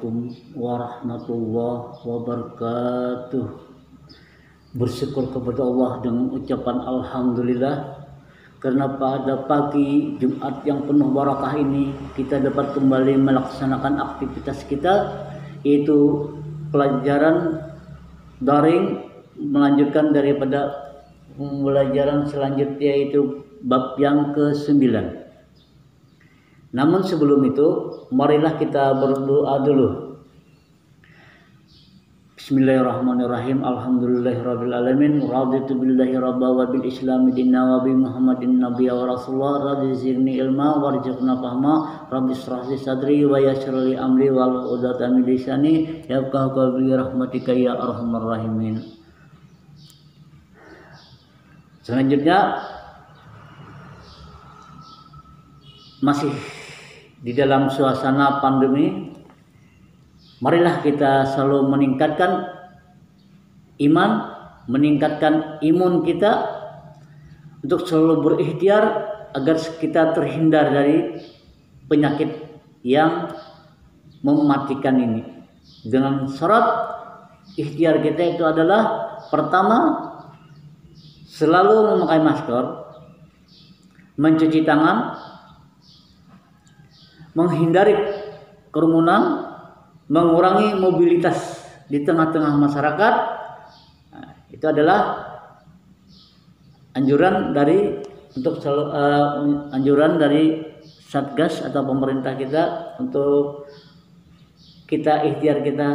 Assalamualaikum warahmatullahi wabarakatuh. Bersyukur kepada Allah dengan ucapan Alhamdulillah, karena pada pagi Jumat yang penuh barakah ini kita dapat kembali melaksanakan aktivitas kita, yaitu pelajaran daring, melanjutkan daripada pembelajaran selanjutnya, yaitu bab yang ke-9. Namun sebelum itu, marilah kita berdoa dulu. Bismillahirrahmanirrahim. Alhamdulillahirabbil alamin. Raditu billahi rabba wa bil islami dinna wa bi Muhammadin nabiyya wa rasulullah. Rabbi zidni ilma warzuqna fahma. Rabbi shrah li sadri wa yassir li amri wahlul 'uqdatam min lisani yafqahu qawli rahmatika ya arhamar rahimin. Selanjutnya masih di dalam suasana pandemi, marilah kita selalu meningkatkan iman, meningkatkan imun kita untuk selalu berikhtiar agar kita terhindar dari penyakit yang mematikan ini. Dengan syarat ikhtiar kita itu adalah, pertama, selalu memakai masker, mencuci tangan, menghindari kerumunan, mengurangi mobilitas di tengah-tengah masyarakat. Nah, itu adalah anjuran dari anjuran dari Satgas atau pemerintah kita untuk kita ikhtiar kita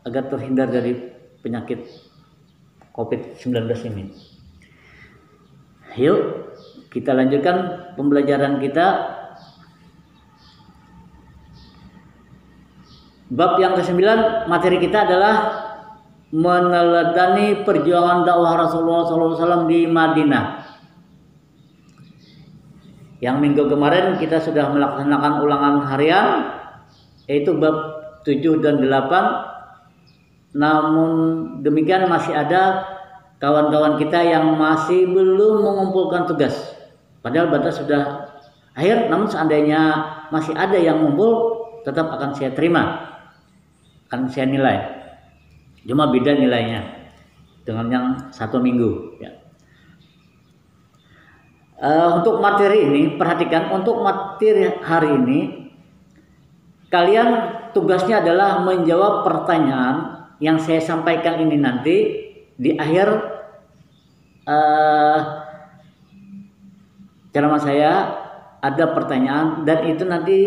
agar terhindar dari penyakit COVID-19 ini. Yuk kita lanjutkan pembelajaran kita. Bab yang ke-9, materi kita adalah meneladani perjuangan dakwah Rasulullah SAW di Madinah. Yang minggu kemarin kita sudah melaksanakan ulangan harian, yaitu bab 7 dan 8. Namun demikian masih ada kawan-kawan kita yang masih belum mengumpulkan tugas. Padahal batas sudah akhir, namun seandainya masih ada yang ngumpul, tetap akan saya terima, akan saya nilai, cuma beda nilainya dengan yang 1 minggu ya. Untuk materi ini, perhatikan, untuk materi hari ini kalian tugasnya adalah menjawab pertanyaan yang saya sampaikan ini nanti di akhir ceramah saya. Ada pertanyaan dan itu nanti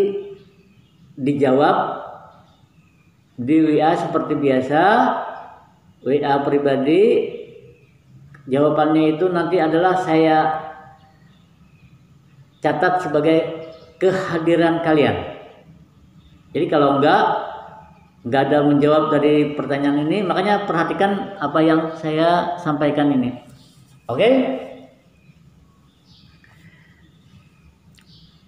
dijawab di WA seperti biasa, WA pribadi. Jawabannya itu nanti adalah saya catat sebagai kehadiran kalian. Jadi kalau enggak ada menjawab dari pertanyaan ini, makanya perhatikan apa yang saya sampaikan ini. Oke?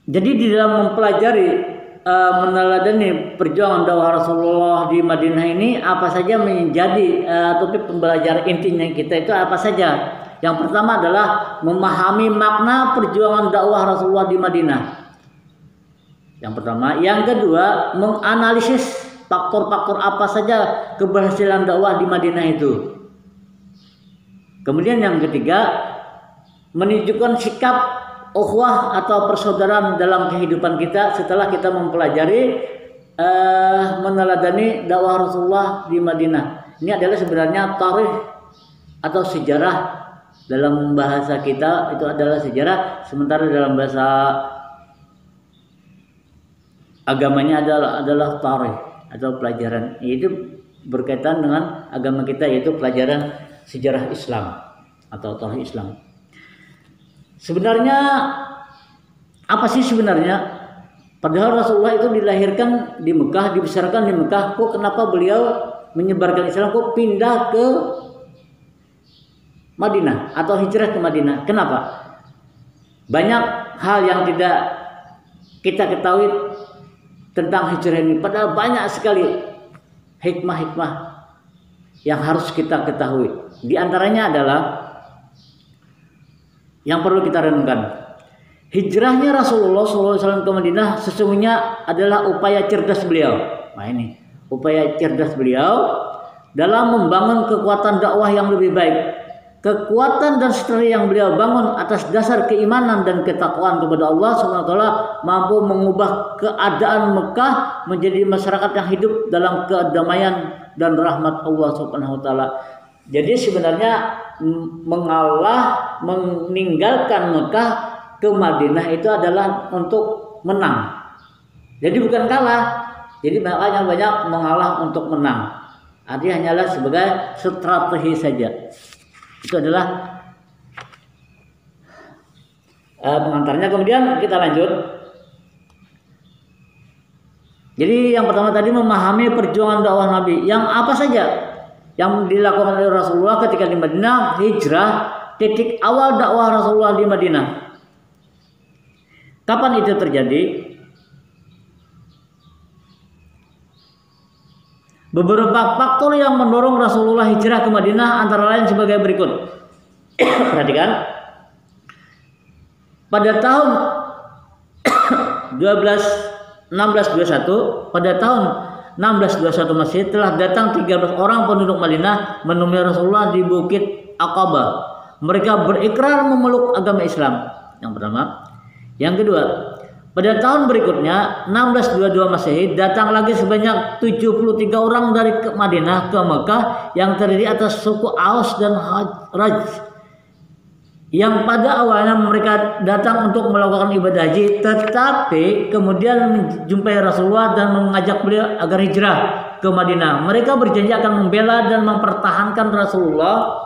Jadi di dalam mempelajari meneladani perjuangan dakwah Rasulullah di Madinah ini, apa saja menjadi topik pembelajaran intinya kita itu apa saja? Yang pertama adalah memahami makna perjuangan dakwah Rasulullah di Madinah. Yang pertama. Yang kedua, menganalisis faktor-faktor apa saja keberhasilan dakwah di Madinah itu. Kemudian yang ketiga, menunjukkan sikap ukhuwah atau persaudaraan dalam kehidupan kita setelah kita mempelajari meneladani dakwah Rasulullah di Madinah. Ini adalah sebenarnya tarikh atau sejarah. Dalam bahasa kita itu adalah sejarah, sementara dalam bahasa agamanya adalah tarikh atau pelajaran. Itu berkaitan dengan agama kita, yaitu pelajaran sejarah Islam atau tarikh Islam. Sebenarnya apa sih sebenarnya? Padahal Rasulullah itu dilahirkan di Mekah, dibesarkan di Mekah. Kok kenapa beliau menyebarkan Islam? Kok pindah ke Madinah atau hijrah ke Madinah? Kenapa? Banyak hal yang tidak kita ketahui tentang hijrah ini. Padahal banyak sekali hikmah-hikmah yang harus kita ketahui. Di antaranya adalah yang perlu kita renungkan, hijrahnya Rasulullah SAW ke Madinah sesungguhnya adalah upaya cerdas beliau. Nah ini upaya cerdas beliau dalam membangun kekuatan dakwah yang lebih baik. Kekuatan dan strategi yang beliau bangun atas dasar keimanan dan ketakwaan kepada Allah Subhanahu wa taala mampu mengubah keadaan Mekah menjadi masyarakat yang hidup dalam kedamaian dan rahmat Allah Subhanahu wa taala. Jadi sebenarnya meninggalkan Mekah ke Madinah itu adalah untuk menang. Jadi bukan kalah. Jadi makanya banyak mengalah untuk menang. Artinya hanyalah sebagai strategi saja. Itu adalah pengantarnya. Kemudian kita lanjut. Jadi yang pertama tadi memahami perjuangan dakwah Nabi. Yang apa saja yang dilakukan oleh Rasulullah ketika di Madinah, hijrah, titik awal dakwah Rasulullah di Madinah. Kapan itu terjadi? Beberapa faktor yang mendorong Rasulullah hijrah ke Madinah antara lain sebagai berikut. Perhatikan. Pada tahun 1621, pada tahun 1621 Masehi telah datang 13 orang penduduk Madinah menemui Rasulullah di Bukit Aqabah. Mereka berikrar memeluk agama Islam. Yang pertama. Yang kedua, pada tahun berikutnya 1622 Masehi datang lagi sebanyak 73 orang dari Madinah ke Mekah yang terdiri atas suku Aus dan Raj, yang pada awalnya mereka datang untuk melakukan ibadah haji, tetapi kemudian menjumpai Rasulullah dan mengajak beliau agar hijrah ke Madinah. Mereka berjanji akan membela dan mempertahankan Rasulullah,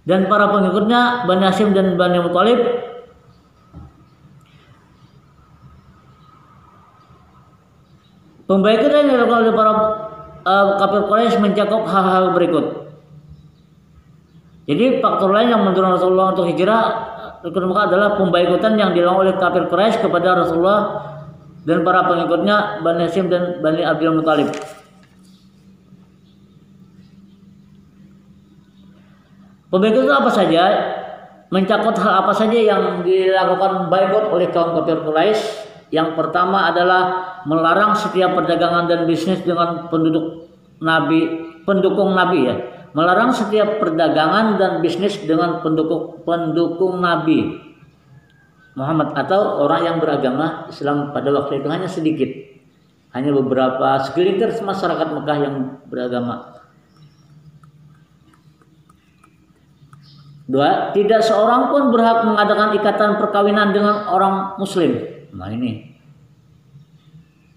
dan para pengikutnya Bani Hashim dan Bani Muthalib. Pembaikan yang dilakukan oleh para kafir Quraisy mencakup hal-hal berikut. Jadi faktor lain yang mendorong Rasulullah untuk hijrah ke Mekah adalah pembaikutan yang dilakukan oleh kafir Quraisy kepada Rasulullah dan para pengikutnya Bani Hashim dan Bani Abdul Muthalib. Pembaikut itu apa saja? Mencakup hal apa saja yang dilakukan baikut oleh kaum kafir Quraisy? Yang pertama adalah melarang setiap perdagangan dan bisnis dengan pendukung Nabi ya. Melarang setiap perdagangan dan bisnis dengan pendukung Nabi Muhammad atau orang yang beragama Islam pada waktu itu hanya sedikit. Hanya beberapa segelintir masyarakat Mekah yang beragama. Dua, tidak seorang pun berhak mengadakan ikatan perkawinan dengan orang muslim. Nah ini.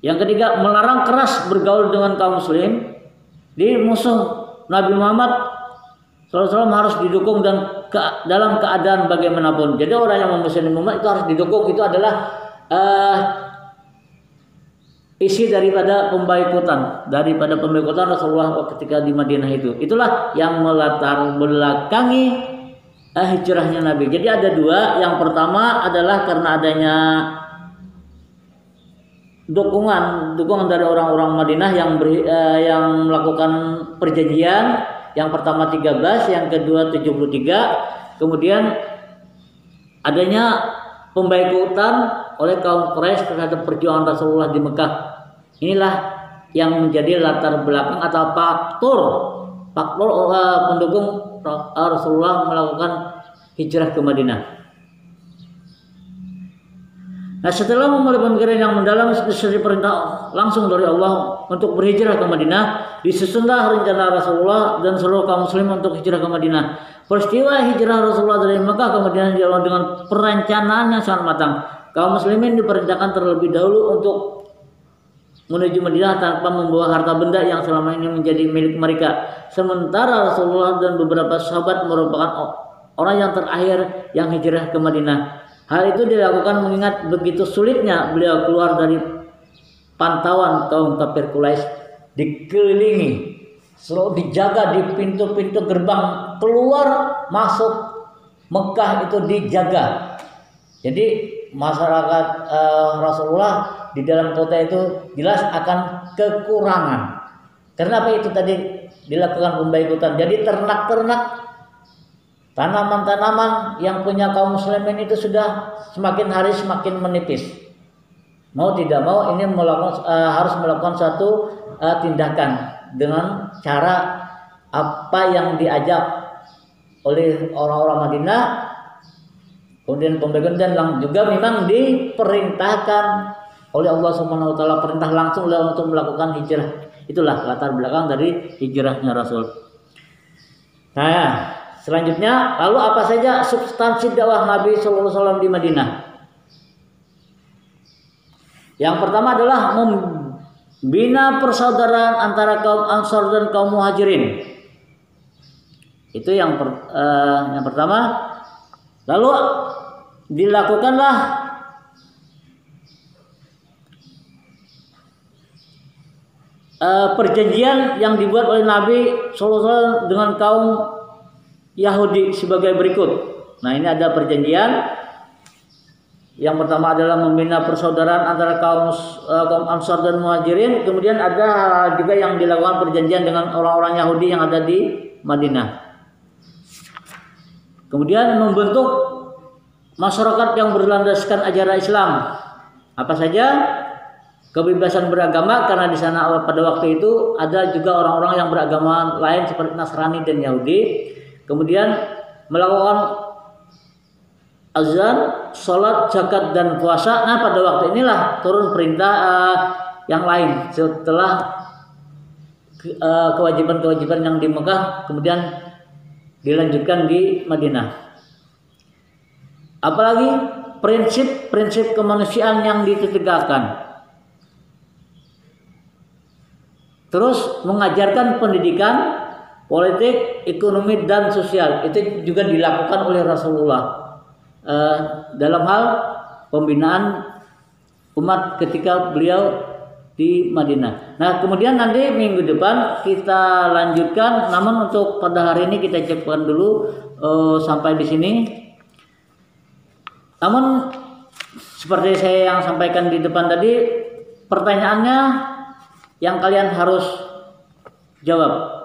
Yang ketiga, melarang keras bergaul dengan kaum muslim. Di musuh Nabi Muhammad SAW harus didukung dan dalam keadaan bagaimanapun. Jadi orang yang memusuhi Muhammad itu harus didukung. Itu adalah isi daripada pembaikutan Rasulullah ketika di Madinah itu. Itulah yang melatar belakangi hijrahnya Nabi. Jadi ada dua. Yang pertama adalah karena adanya dukungan dari orang-orang Madinah yang melakukan perjanjian. Yang pertama 13, yang kedua 73. Kemudian adanya pembaikutan oleh kaum Quraisy terhadap perjuangan Rasulullah di Mekah. Inilah yang menjadi latar belakang atau faktor pendukung Rasulullah melakukan hijrah ke Madinah. Nah, setelah memulai pemikiran yang mendalam sesuai perintah langsung dari Allah untuk berhijrah ke Madinah, disusunlah rencana Rasulullah dan seluruh kaum muslim untuk hijrah ke Madinah. Peristiwa hijrah Rasulullah dari Mekah ke Madinah dilakukan dengan perencanaan yang sangat matang. Kaum muslimin diperintahkan terlebih dahulu untuk menuju Madinah tanpa membawa harta benda yang selama ini menjadi milik mereka. Sementara Rasulullah dan beberapa sahabat merupakan orang yang terakhir yang hijrah ke Madinah. Hal itu dilakukan mengingat begitu sulitnya beliau keluar dari pantauan kaum kafir Quraisy, dikelilingi, selalu dijaga di pintu-pintu gerbang keluar masuk Mekah itu dijaga. Jadi masyarakat Rasulullah di dalam kota itu jelas akan kekurangan. Karena apa itu tadi dilakukan pembaikutan. Jadi ternak-ternak, tanaman-tanaman yang punya kaum muslimin itu sudah semakin hari semakin menipis. Mau tidak mau ini harus melakukan satu tindakan dengan cara apa yang diajak oleh orang-orang Madinah, kemudian pembagian dan juga memang diperintahkan oleh Allah Subhanahu wa taala, perintah langsung untuk melakukan hijrah. Itulah latar belakang dari hijrahnya Rasul. Nah, selanjutnya lalu apa saja substansi dakwah Nabi sallallahu alaihi wasallam di Madinah? Yang pertama adalah membina persaudaraan antara kaum Ansar dan kaum Muhajirin. Itu yang pertama. Lalu dilakukanlah perjanjian yang dibuat oleh Nabi sallallahu alaihi wasallam dengan kaum Yahudi sebagai berikut. Nah, ini ada perjanjian. Yang pertama adalah membina persaudaraan antara kaum Ansar dan Muhajirin. Kemudian ada juga yang dilakukan perjanjian dengan orang-orang Yahudi yang ada di Madinah. Kemudian membentuk masyarakat yang berlandaskan ajaran Islam. Apa saja? Kebebasan beragama, karena di sana pada waktu itu ada juga orang-orang yang beragama lain seperti Nasrani dan Yahudi. Kemudian melakukan azan, sholat, zakat dan puasa. Nah, pada waktu inilah turun perintah yang lain setelah kewajiban-kewajiban yang di Mekah kemudian dilanjutkan di Madinah. Apalagi prinsip-prinsip kemanusiaan yang ditegakkan. Terus mengajarkan pendidikan, politik, ekonomi dan sosial. Itu juga dilakukan oleh Rasulullah dalam hal pembinaan umat ketika beliau di Madinah. Nah, kemudian nanti minggu depan kita lanjutkan. Namun untuk pada hari ini kita cukupkan dulu sampai di sini. Namun seperti saya yang sampaikan di depan tadi, pertanyaannya yang kalian harus jawab.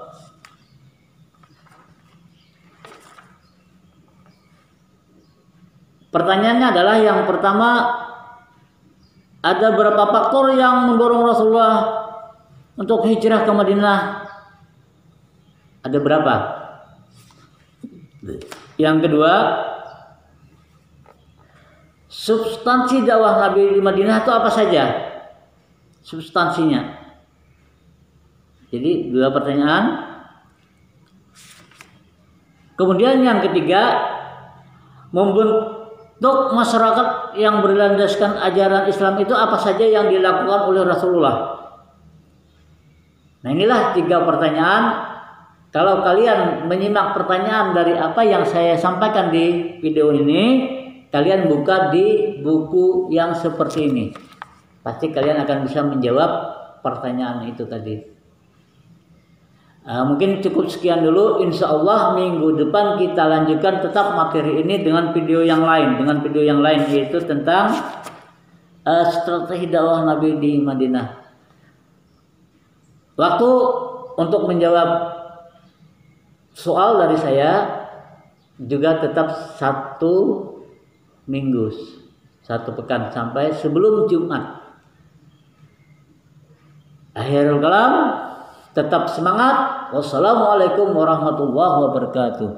Pertanyaannya adalah yang pertama, ada berapa faktor yang mendorong Rasulullah untuk hijrah ke Madinah? Ada berapa? Yang kedua, substansi dakwah Nabi di Madinah itu apa saja? Substansinya. Jadi dua pertanyaan. Kemudian yang ketiga, membentuk masyarakat yang berlandaskan ajaran Islam itu apa saja yang dilakukan oleh Rasulullah. Nah, inilah tiga pertanyaan. Kalau kalian menyimak pertanyaan dari apa yang saya sampaikan di video ini, kalian buka di buku yang seperti ini. Pasti kalian akan bisa menjawab pertanyaan itu tadi. Mungkin cukup sekian dulu. Insya Allah minggu depan kita lanjutkan tetap materi ini dengan video yang lain, yaitu tentang strategi dakwah Nabi di Madinah. Waktu untuk menjawab soal dari saya juga tetap 1 minggu, 1 pekan sampai sebelum Jumat. Akhirul kalam, tetap semangat. Wassalamualaikum warahmatullahi wabarakatuh.